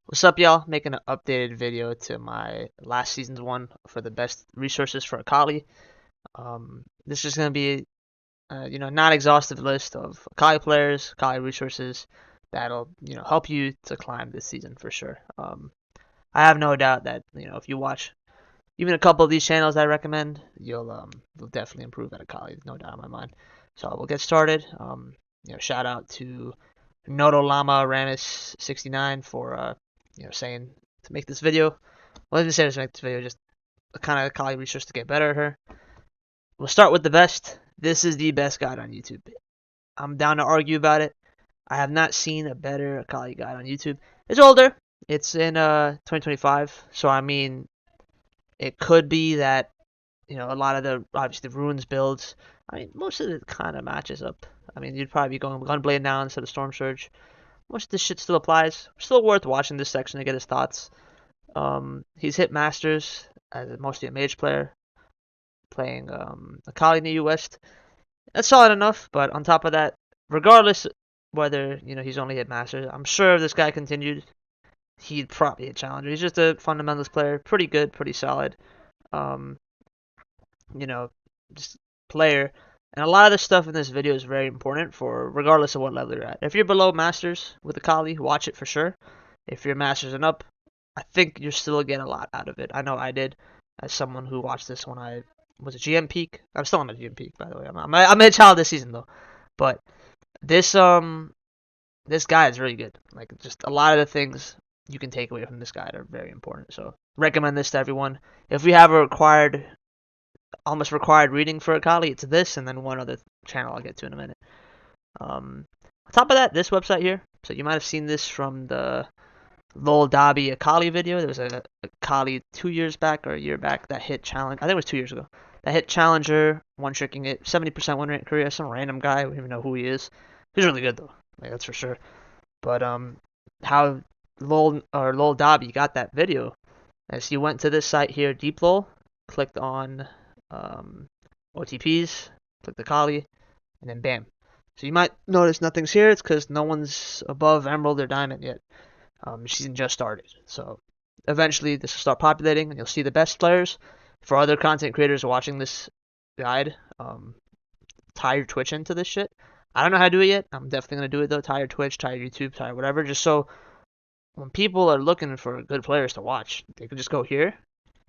What's up, y'all? Making an updated video to my last season's one for the best resources for Akali. This is going to be, not exhaustive list of Akali players, Akali resources that'll, help you to climb this season for sure. I have no doubt that, if you watch even a couple of these channels I recommend, you'll definitely improve at Akali, no doubt in my mind. So we'll get started. Shout out to Noto Lama Ramis 69 for saying to make this video. Well, I didn't say to make this video, just a kind of Akali research to get better at her. We'll start with the best. This is the best guide on YouTube. I'm down to argue about it. I have not seen a better Akali guide on YouTube. It's older. It's in 2025, so I mean, it could be that a lot of the obviously the runes builds. I mean, most of it kind of matches up. I mean, you'd probably be going Gunblade now instead of Storm Surge. Most of this shit still applies. Still worth watching this section to get his thoughts. He's hit Masters as mostly a mage player, playing Akali in the West. That's solid enough, but on top of that, regardless whether he's only hit Masters, I'm sure if this guy continued, he'd probably hit Challenger. He's just a fundamentalist player, pretty good, pretty solid. Um, just player. And a lot of the stuff in this video is very important for regardless of what level you're at. If you're below Masters with Akali, watch it for sure. If you're Masters and up, I think you're still getting a lot out of it. I know I did, as someone who watched this when I was a GM peak. I'm still on a GM peak, by the way. I'm a child this season though, but this this guy is really good. Like just a lot of the things you can take away from this guide are very important. So recommend this to everyone. If we have a almost required reading for Akali, it's this and then one other channel I'll get to in a minute. On top of that, this website here. So you might have seen this from the Lol Dobby Akali video. There was a Akali 2 years back or a year back that hit challenge. I think it was 2 years ago. That hit Challenger, one tricking it, 70% win rate in Korea. Some random guy, we don't even know who he is. He's really good though, like that's for sure. But how Lol Dobby got that video? As he went to this site here, Deep Lol, clicked on OTPs, clicked Akali, and then bam. So you might notice nothing's here. It's because no one's above Emerald or Diamond yet. Season just started. So eventually this will start populating and you'll see the best players. For other content creators watching this guide, tie your Twitch into this shit. I don't know how to do it yet. I'm definitely going to do it though. Tie your Twitch, tie your YouTube, tie whatever. Just so when people are looking for good players to watch, they can just go here.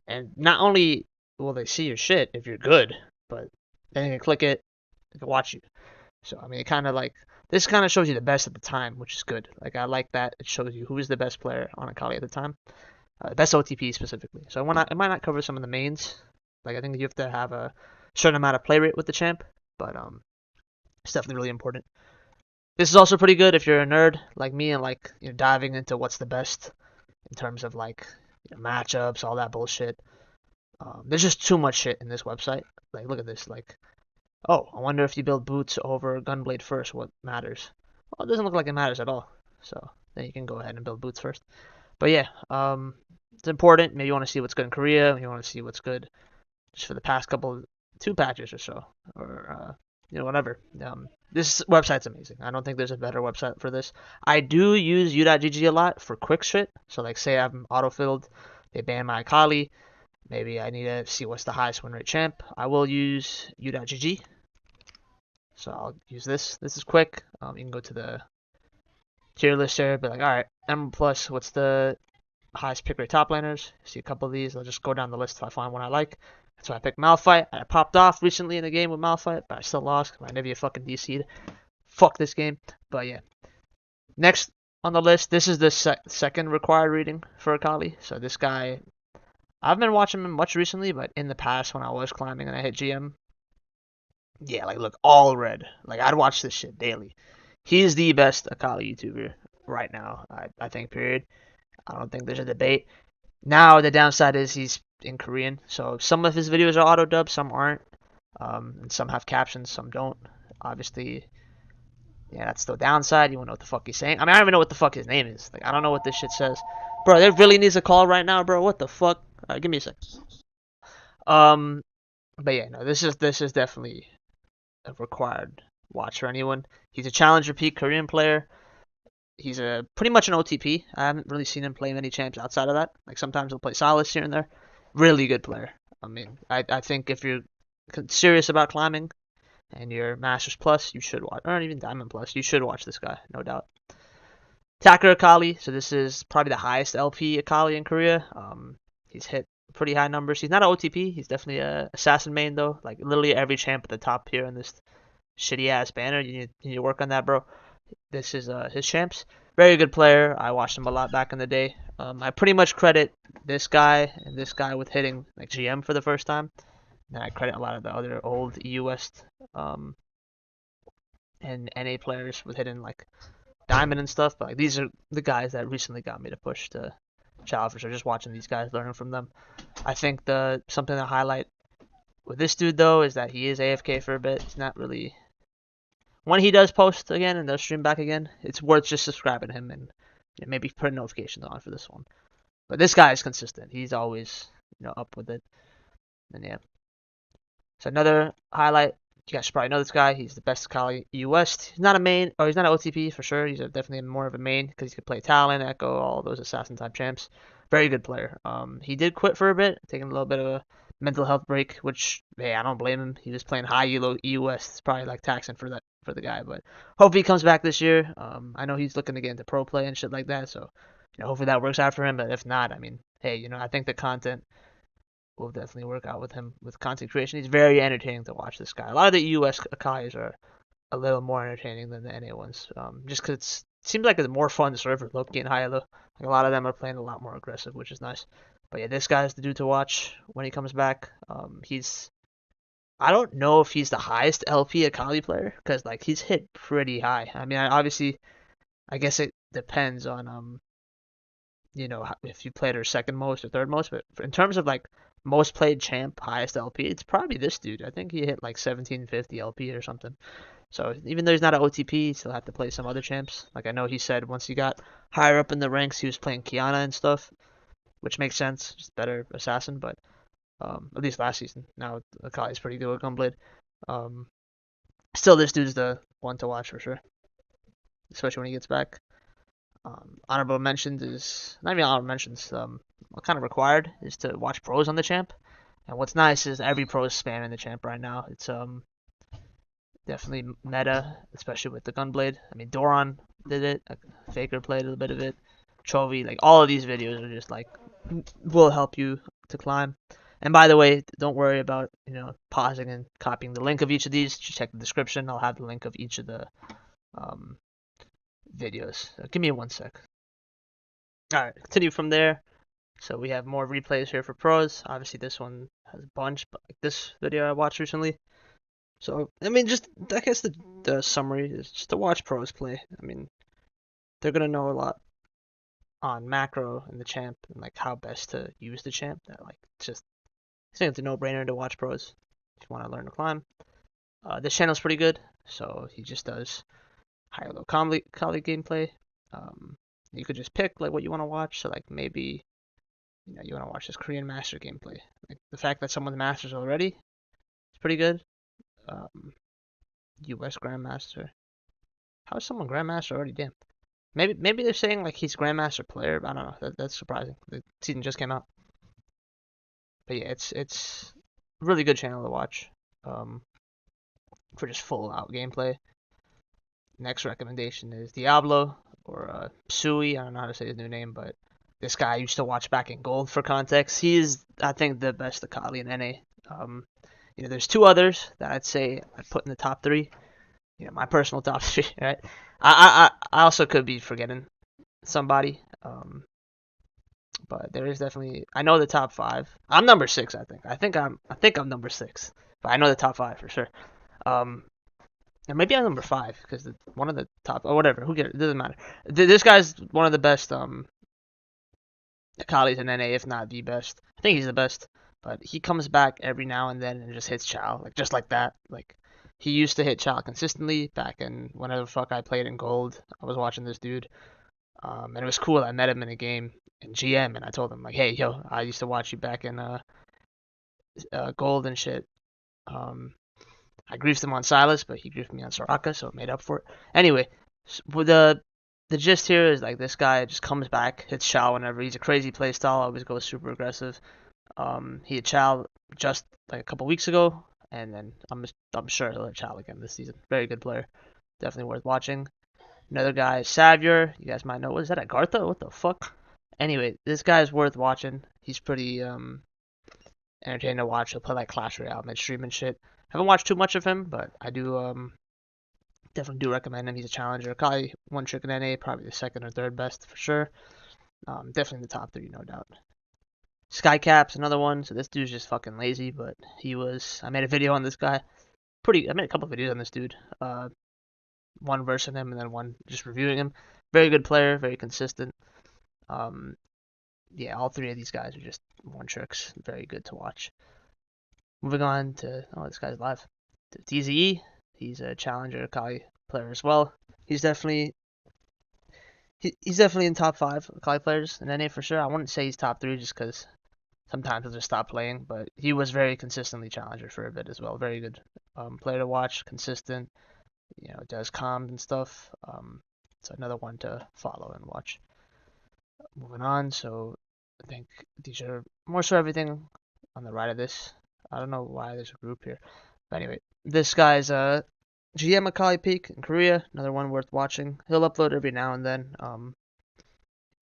And not only will they see your shit if you're good, but then they can click it, they can watch you. So I mean, it kind of like this kind of shows you the best at the time, which is good. Like I like that it shows you who is the best player on Akali at the time, best OTP specifically. So it might not cover some of the mains. Like I think you have to have a certain amount of play rate with the champ, but it's definitely really important. This is also pretty good if you're a nerd like me and like diving into what's the best in terms of like matchups, all that bullshit. There's just too much shit in this website. Like look at this, like. Oh, I wonder if you build boots over Gunblade first, what matters? Well, it doesn't look like it matters at all. So then you can go ahead and build boots first. But yeah, it's important. Maybe you want to see what's good in Korea. You want to see what's good just for the past two patches or so, or whatever. This website's amazing. I don't think there's a better website for this. I do use u.gg a lot for quick shit. So like, say I'm autofilled, they ban my Akali. Maybe I need to see what's the highest win rate champ. I will use u.gg. So I'll use this. This is quick. You can go to the tier list here, be like, alright, Emerald Plus, what's the highest pick rate top laners? See a couple of these. I'll just go down the list till I find one I like. That's why I picked Malphite. I popped off recently in a game with Malphite, but I still lost because my Nivea fucking DC'd. Fuck this game. But yeah. Next on the list, this is the second required reading for Akali. So this guy, I've been watching him much recently, but in the past when I was climbing and I hit GM, yeah, like look, all red. Like I'd watch this shit daily. He's the best Akali YouTuber right now, I think, period. I don't think there's a debate. Now the downside is he's in Korean, so some of his videos are auto dubbed, some aren't. And some have captions, some don't. Obviously, yeah, that's the downside. You won't know what the fuck he's saying. I mean, I don't even know what the fuck his name is. Like, I don't know what this shit says. Bro, there really needs a call right now, bro. What the fuck? Alright, give me a sec. Um, but yeah, no, this is definitely a required watch for anyone. He's a Challenger peak Korean player. He's a pretty much an OTP. I haven't really seen him play many champs outside of that. Like sometimes he'll play Solace here and there. Really good player. I mean, I think if you're serious about climbing and you're Masters Plus, you should watch, or even Diamond Plus, you should watch this guy, no doubt. Attacker Akali. So this is probably the highest LP Akali in Korea. He's hit pretty high numbers. He's not an OTP. He's definitely a assassin main though. Like literally every champ at the top here in this shitty ass banner. You need to work on that, bro. This is his champs. Very good player. I watched him a lot back in the day. I pretty much credit this guy and this guy with hitting like GM for the first time. And I credit a lot of the other old EU West and NA players with hitting like Diamond and stuff. But like these are the guys that recently got me to push to chall for sure. Just watching these guys, learning from them. I think the something to highlight with this dude though is that he is AFK for a bit. He's not really. When he does post again and does stream back again, it's worth just subscribing to him and maybe putting notifications on for this one. But this guy is consistent. He's always up with it. And yeah. So another highlight. You guys should probably know this guy. He's the best Akali EU West. He's not a main, or he's not an OTP for sure. He's definitely more of a main because he could play Talon, Echo, all those assassin type champs. Very good player. He did quit for a bit, taking a little bit of a mental health break, which hey, I don't blame him. He was playing high elo EU West. It's probably like taxing for the guy, but hopefully he comes back this year. I know he's looking to get into pro play and shit like that, so hopefully that works out for him. But if not, I mean, hey, I think the content will definitely work out with him with content creation. He's very entertaining to watch. This guy. A lot of the US Akais are a little more entertaining than the NA ones, just because it seems like it's more fun to serve Loki and high elo. Like a lot of them are playing a lot more aggressive, which is nice. But yeah, this guy's the dude to watch when he comes back. I don't know if he's the highest LP Akali player because like he's hit pretty high. I mean, I guess it depends on if you played her second most or third most. But in terms of like most played champ, highest LP, it's probably this dude. I think he hit like 1750 LP or something. So even though he's not an OTP, he still have to play some other champs. Like I know he said once he got higher up in the ranks, he was playing Kiana and stuff, which makes sense. Just better assassin, but at least last season. Now Akali's pretty good with Gunblade. Still, this dude's the one to watch for sure, especially when he gets back. Honorable mentions is not even honorable mentions. What kind of required is to watch pros on the champ. And what's nice is every pro is spamming the champ right now. It's definitely meta, especially with the Gunblade. I mean, Doran did it. Faker played a little bit of it. Chovy, like all of these videos are just like will help you to climb. And by the way, don't worry about pausing and copying the link of each of these. Just check the description. I'll have the link of each of the videos. Give me 1 sec. Alright, continue from there. So we have more replays here for pros. Obviously this one has a bunch, but like this video I watched recently. So I mean, just I guess the summary is just to watch pros play. I mean, they're gonna know a lot on macro and the champ and like how best to use the champ. That like just I think it's a no-brainer to watch pros if you want to learn to climb. This channel's pretty good, so he just does higher low Kali gameplay. You could just pick like what you want to watch. So like maybe you want to watch this Korean Master gameplay. Like the fact that someone's masters already is pretty good. US Grandmaster. How is someone Grandmaster already? Damn. Maybe they're saying like he's Grandmaster player. But I don't know. That's surprising. The season just came out. But yeah, it's a really good channel to watch. For just full out gameplay. Next recommendation is Diablo or Sui. I don't know how to say his new name, but this guy I used to watch back in Gold for context. He is, I think, the best Akali in NA. There's two others that I'd say I'd put in the top three. My personal top three, right? I also could be forgetting somebody. But there is definitely I know the top five. I'm number 6, I think. I think I'm number 6. But I know the top 5 for sure. Or maybe I'm number 5 because one of the top or whatever. Who cares? It doesn't matter. This guy's one of the best Akalis in NA, if not the best. I think he's the best. But he comes back every now and then and just hits chall just like that. Like he used to hit chall consistently back in whenever the fuck I played in Gold. I was watching this dude. And it was cool. I met him in a game in GM, and I told him like, "Hey, yo, I used to watch you back in Gold and shit." I griefed him on Silas, but he griefed me on Soraka, so it made up for it. Anyway, with the gist here is like this guy just comes back, hits chall whenever. He's a crazy play style, always goes super aggressive. He had chall just like a couple weeks ago, and then I'm sure he'll hit chall again this season. Very good player, definitely worth watching. Another guy, Savior. You guys might know. What is that, Agartha? What the fuck? Anyway, this guy is worth watching. He's pretty entertaining to watch. He'll play like Clash Royale midstream and shit. Haven't watched too much of him, but I do definitely do recommend him. He's a challenger. Akali, one trick in NA, probably the second or third best for sure. Definitely the top three, no doubt. Skycap's another one. So this dude's just fucking lazy, but he was. I made a video on this guy. I made a couple videos on this dude. One versing him and then one just reviewing him. Very good player, very consistent. Yeah, all three of these guys are just one tricks. Very good to watch. Moving on to this guy's live. To TZE, he's a challenger Akali player as well. He's definitely in top 5 Akali players in NA for sure. I wouldn't say he's top 3 just because sometimes he'll just stop playing, but he was very consistently challenger for a bit as well. Very good player to watch, consistent. Does comms and stuff. So another one to follow and watch. Moving on, so I think these are more so everything on the right of this. I don't know why there's a group here. But anyway, this guy's GM Akali Peak in Korea. Another one worth watching. He'll upload every now and then.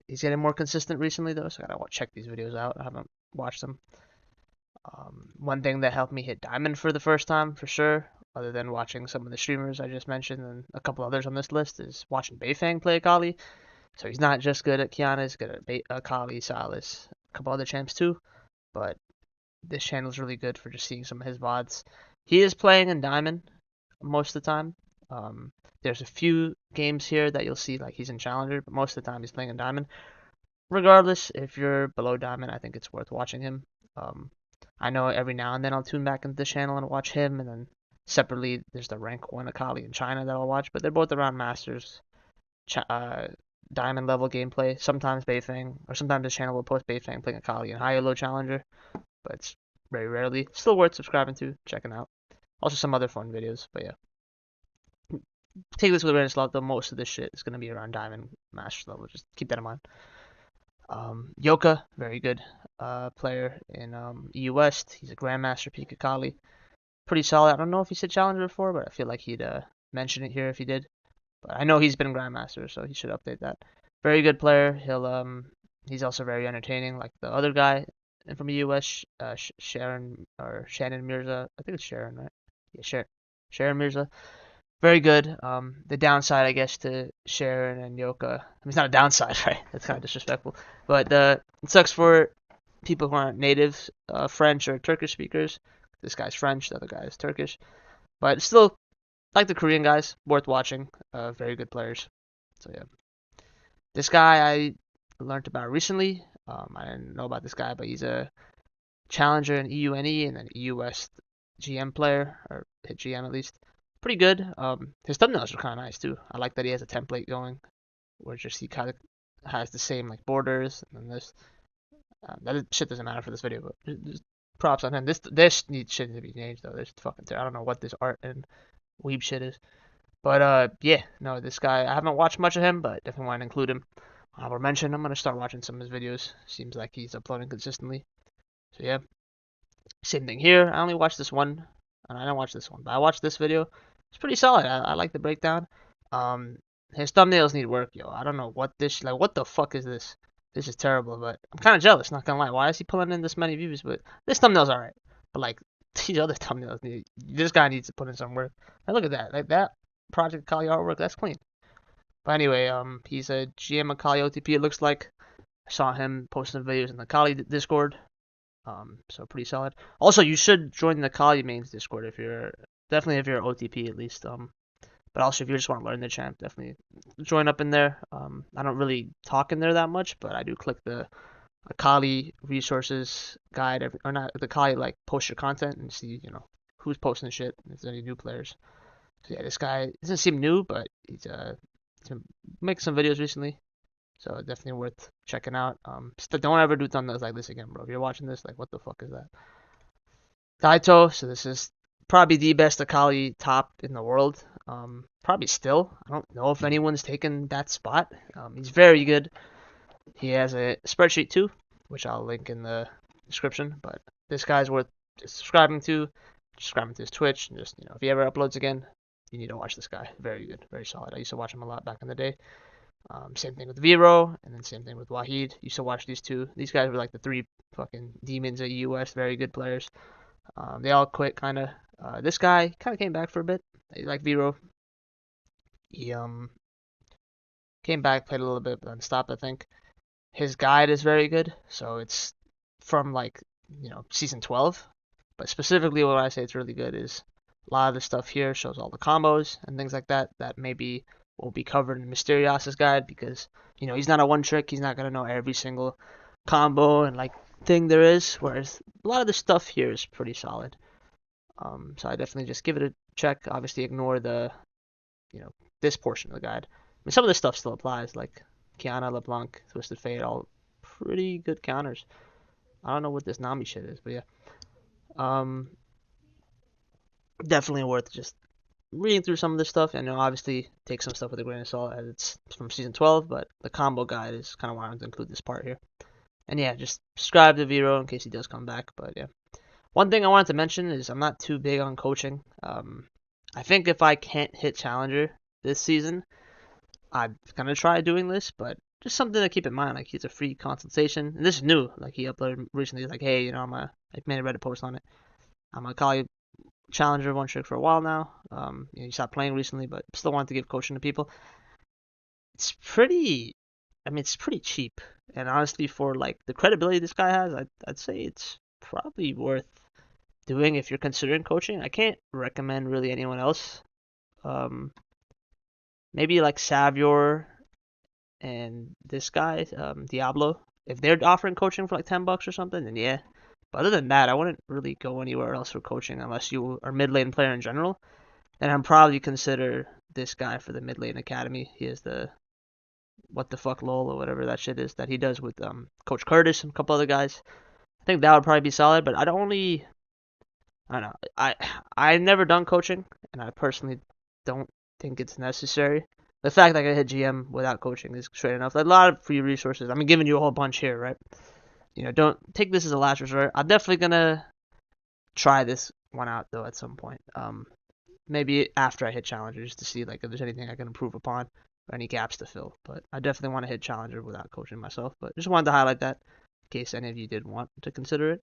He's getting more consistent recently though, so I gotta check these videos out. I haven't watched them. One thing that helped me hit Diamond for the first time, for sure, other than watching some of the streamers I just mentioned and a couple others on this list, is watching Beifang play Akali. So he's not just good at Kiana, he's good at Akali, Sylas, a couple other champs too. But this channel is really good for just seeing some of his VODs. He is playing in Diamond most of the time. There's a few games here that you'll see like he's in Challenger, but most of the time he's playing in Diamond. Regardless, if you're below Diamond, I think it's worth watching him. I know every now and then I'll tune back into the channel and watch him, and then separately there's the rank 1 Akali in China that I'll watch, but they're both around Masters. Diamond level gameplay. Sometimes Beifang, or sometimes the channel will post Beifang playing Akali in high or low challenger, but it's very rarely. Still worth subscribing to, checking out. Also some other fun videos, but yeah. Take this with a grain of salt though, most of this shit is going to be around Diamond Masters level, just keep that in mind. Yoka, very good player in EU West. He's a Grandmaster Peak Akali. Pretty solid. I don't know if he said challenger before, but I feel like he'd mention it here if he did. But I know he's been Grandmaster, so he should update that. Very good player. He's also very entertaining, like the other guy from the US, Shannon Mirza. I think it's Sharon, right? Yeah, Sharon Mirza. Very good. The downside, I guess, to Sharon and Yoka. I mean, it's not a downside, right? That's kind of disrespectful. But it sucks for people who aren't native French or Turkish speakers. This guy's French, the other guy is Turkish. But still, like the Korean guys, worth watching. Very good players. So yeah, this guy I learned about recently. I didn't know about this guy, but he's a challenger in EUNE and then EU West GM player, or hit GM at least. Pretty good. His thumbnails are kind of nice too. I like that he has a template going, where just he kind of has the same like borders and then this. That shit doesn't matter for this video, but just props on him. This needs shit to be changed though. This fucking I don't know what this art and weeb shit is. But yeah, no, this guy, I haven't watched much of him, but definitely want to include him. Honorable mention, I'm going to start watching some of his videos. Seems like he's uploading consistently. So yeah, same thing here. I only watched this one, and I didn't watch this one, but I watched this video. It's pretty solid. I like the breakdown. His thumbnails need work, yo. I don't know what what the fuck is this? This is terrible, but I'm kind of jealous, not gonna lie. Why is he pulling in this many views? But this thumbnail's alright. But like, these other thumbnails, this guy needs to put in some work. Now look at that. Like that Project Akali artwork, that's clean. But anyway, he's a GM Akali OTP, it looks like. I saw him posting videos in the Akali Discord. So pretty solid. Also, you should join the Akali mains Discord if you're OTP at least. But also if you just want to learn the champ, definitely join up in there. I don't really talk in there that much, but I do click the Akali resources guide, or not the Akali like post your content and see who's posting shit, if there's any new players. So yeah, this guy doesn't seem new, but he's making some videos recently, so definitely worth checking out. Don't ever do thumbnails like this again, bro. If you're watching this, like, what the fuck is that? Daito, so this is probably the best Akali top in the world. Probably still. I don't know if anyone's taken that spot. He's very good. He has a spreadsheet too, which I'll link in the description. But this guy's worth subscribing to his Twitch, and just if he ever uploads again, you need to watch this guy. Very good, very solid. I used to watch him a lot back in the day. Same thing with Vero, and then same thing with Wahid. Used to watch these two. These guys were like the three fucking demons at US. Very good players. They all quit kind of. This guy kind of came back for a bit. Like Vero, he came back, played a little bit, but then stopped. I think his guide is very good. So it's from like season 12. But specifically, what I say it's really good is a lot of the stuff here shows all the combos and things like that that maybe will be covered in Mysterios's guide, because he's not a one trick. He's not gonna know every single combo and like thing there is. Whereas a lot of the stuff here is pretty solid. So I definitely just give it a check. Obviously, ignore the this portion of the guide. I mean, some of this stuff still applies, like Kiana, LeBlanc, Twisted Fate, all pretty good counters. I don't know what this Nami shit is, but yeah. Definitely worth just reading through some of this stuff, and obviously take some stuff with a grain of salt as it's from season 12, but the combo guide is kind of why I wanted to include this part here. And yeah, just subscribe to Vero in case he does come back, but yeah. One thing I wanted to mention is I'm not too big on coaching. I think if I can't hit Challenger this season, I'm gonna try doing this, but just something to keep in mind. Like, he's a free consultation, and this is new. Like, he uploaded recently, like, hey, I made a Reddit post on it. I'm a Akali Challenger one trick for a while now. He stopped playing recently, but still wanted to give coaching to people. It's pretty cheap, and honestly, for like the credibility this guy has, I'd say it's probably worth doing if you're considering coaching. I can't recommend really anyone else. Maybe like Savior and this guy, Diablo. If they're offering coaching for like $10 or something, then yeah. But other than that, I wouldn't really go anywhere else for coaching unless you are mid lane player in general. Then I'd probably consider this guy for the mid lane academy. He is the what the fuck lol or whatever that shit is that he does with Coach Curtis and a couple other guys. I think that would probably be solid. But I don't know. I never done coaching, and I personally don't think it's necessary. The fact that I can hit GM without coaching is straight enough. Like, a lot of free resources. I'm giving you a whole bunch here, right? Don't take this as a last resort. I'm definitely gonna try this one out though at some point. Maybe after I hit Challenger, just to see like if there's anything I can improve upon or any gaps to fill. But I definitely want to hit Challenger without coaching myself. But just wanted to highlight that in case any of you did want to consider it.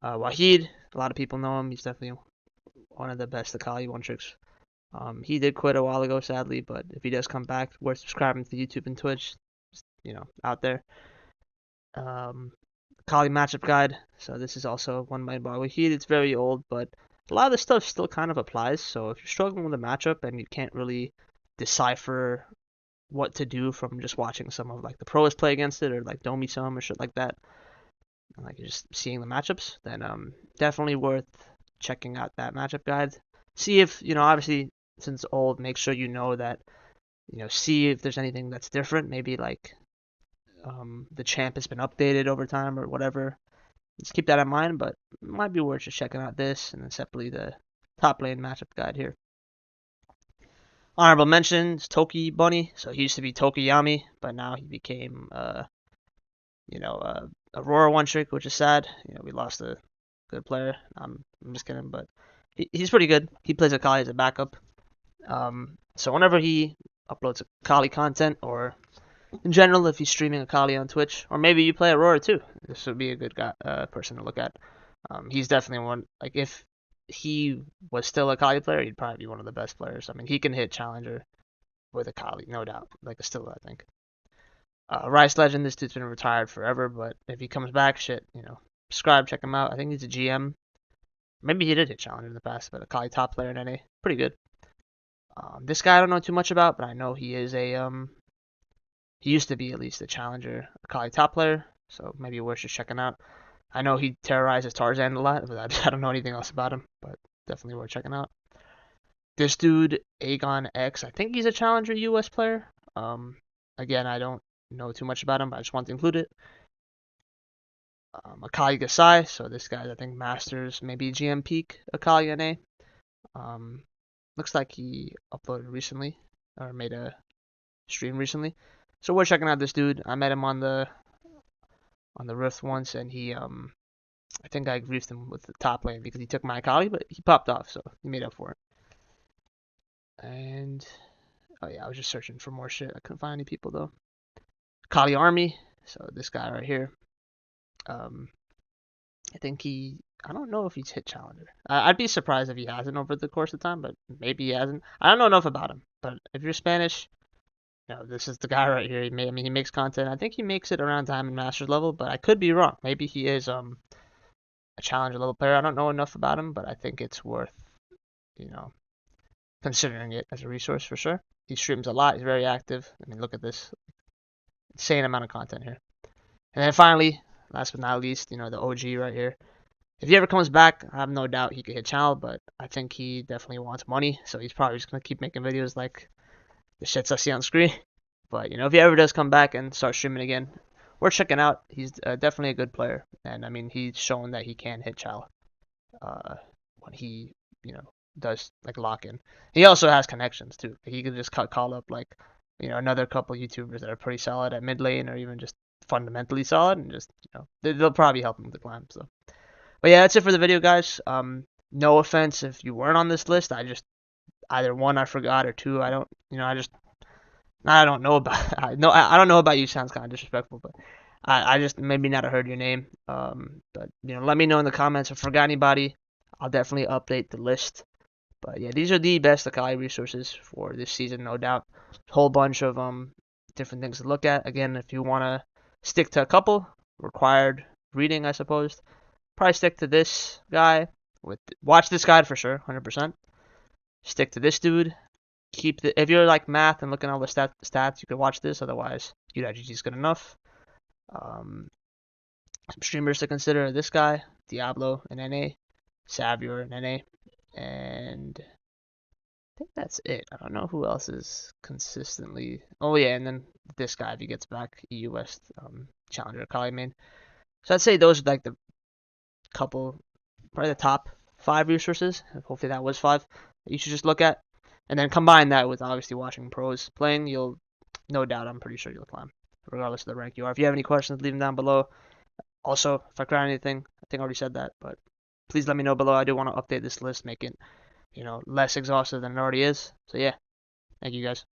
Wahid, a lot of people know him. He's definitely one of the best Akali one tricks. He did quit a while ago, sadly, but if he does come back, worth subscribing to YouTube and Twitch. Just, out there. Akali matchup guide. So this is also one made by Wahid. It's very old, but a lot of the stuff still kind of applies. So if you're struggling with a matchup and you can't really decipher what to do from just watching some of like the pros play against it, or like Domi some or shit like that, and like you're just seeing the matchups, then definitely worth checking out that matchup guide. See if obviously, since it's old, make sure that see if there's anything that's different. Maybe like the champ has been updated over time or whatever. Just keep that in mind, but it might be worth just checking out this and then separately the top lane matchup guide here. Honorable mentions, Toki Bunny. So he used to be Tokiyami, but now he became Aurora one trick, which is sad. We lost a good player. I'm just kidding, but he's pretty good. He plays Akali as a backup. So whenever he uploads Akali content, or in general, if he's streaming Akali on Twitch, or maybe you play Aurora too, this would be a good guy, person to look at. He's definitely one. Like, if he was still a Akali player, he'd probably be one of the best players. I mean, he can hit Challenger with Akali, no doubt. Like, still, I think. Rice Legend, this dude's been retired forever, but if he comes back, shit, subscribe, check him out. I think he's a GM. Maybe he did hit Challenger in the past, but Akali top player in NA, pretty good. This guy I don't know too much about, but I know he is he used to be at least a Challenger Akali top player, so maybe worth just checking out. I know he terrorizes Tarzan a lot, but I don't know anything else about him, but definitely worth checking out. This dude, Aegon X, I think he's a Challenger US player. Again, I don't know too much about him, but I just want to include it. Akali Gasai, so this guy, I think, Masters, maybe GM Peak Akali NA. looks like he uploaded recently or made a stream recently. So we're checking out this dude. I met him on the Rift once, and he I think I griefed him with the top lane because he took my Akali, but he popped off, so he made up for it. And oh yeah, I was just searching for more shit. I couldn't find any people though. Akali Army. So this guy right here. I think I don't know if he's hit Challenger. I'd be surprised if he hasn't over the course of time, but maybe he hasn't. I don't know enough about him, but if you're Spanish, this is the guy right here. He makes content. I think he makes it around Diamond Masters level, but I could be wrong. Maybe he is a Challenger level player. I don't know enough about him, but I think it's worth, considering it as a resource for sure. He streams a lot. He's very active. I mean, look at this insane amount of content here. And then finally, last but not least, the OG right here. If he ever comes back, I have no doubt he could hit channel, but I think he definitely wants money, so he's probably just going to keep making videos like the shits I see on screen. But, if he ever does come back and start streaming again, we're checking out. He's definitely a good player, and I mean, he's shown that he can hit channel when he, does like lock in. He also has connections too. He could just call up like, another couple YouTubers that are pretty solid at mid lane or even just fundamentally solid, and just they'll probably help him with the climb. So, but yeah, that's it for the video, guys. No offense if you weren't on this list. I just either one I forgot or two I don't. I don't know about. I don't know about you. Sounds kind of disrespectful, but I just maybe not have heard your name. But let me know in the comments if I forgot anybody. I'll definitely update the list. But yeah, these are the best Akali resources for this season, no doubt. A whole bunch of different things to look at. Again, if you want to stick to a couple, required reading, I suppose. Probably stick to this guy. Watch this guide for sure, 100%. Stick to this dude. If you're like math and looking at all the stats, you could watch this. Otherwise, UGG is good enough. Some streamers to consider: this guy, Diablo in NA, Savior in NA, and I think that's it. I don't know who else is consistently. Oh yeah, and then this guy if he gets back, EU West Challenger Akali main. So I'd say those are like the couple, probably the top 5 resources. Hopefully that was 5 that you should just look at, and then combine that with obviously watching pros playing. You'll, no doubt, I'm pretty sure you'll climb, regardless of the rank you are. If you have any questions, leave them down below. Also, if I forgot anything, I think I already said that, but please let me know below. I do want to update this list, make it, less exhaustive than it already is. So yeah, thank you guys.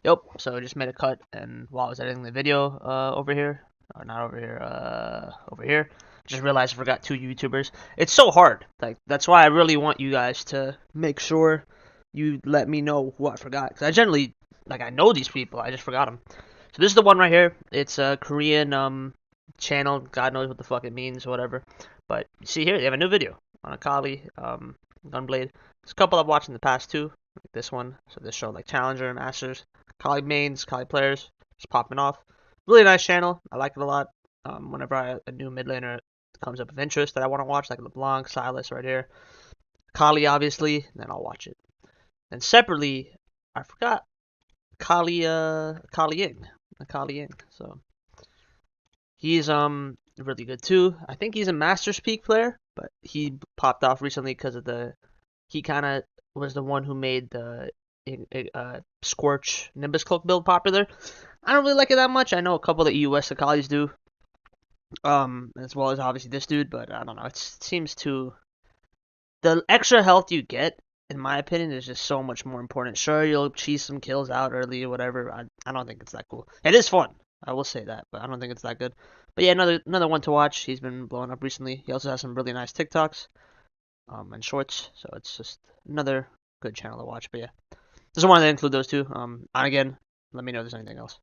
Yep, so I just made a cut, and while I was editing the video over here, or not over here, over here, just realized I forgot 2 YouTubers. It's so hard. Like, that's why I really want you guys to make sure you let me know who I forgot. Because I generally, I know these people, I just forgot them. So this is the one right here. It's a Korean channel. God knows what the fuck it means, whatever. But you see here, they have a new video on Akali, Gunblade. There's a couple I've watched in the past too, like this one. So this show like Challenger, Masters, Akali mains, Akali players, just popping off. Really nice channel. I like it a lot. Whenever a new mid laner comes up of interest that I want to watch, like LeBlanc, Silas right here, Akali obviously, then I'll watch it. And separately, I forgot Akali Ying. So he's really good too. I think he's a Masters Peak player, but he popped off recently because of he kind of was the one who made the Scorch Nimbus Cloak build popular. I don't really like it that much. I know a couple of the EU West Akalis do, as well as obviously this dude, but I don't know. It seems too. The extra health you get, in my opinion, is just so much more important. Sure, you'll cheese some kills out early or whatever. I don't think it's that cool. It is fun, I will say that, but I don't think it's that good. But yeah, another one to watch. He's been blowing up recently. He also has some really nice TikToks, and shorts. So it's just another good channel to watch. But yeah, just wanted to include those 2. And again, let me know if there's anything else.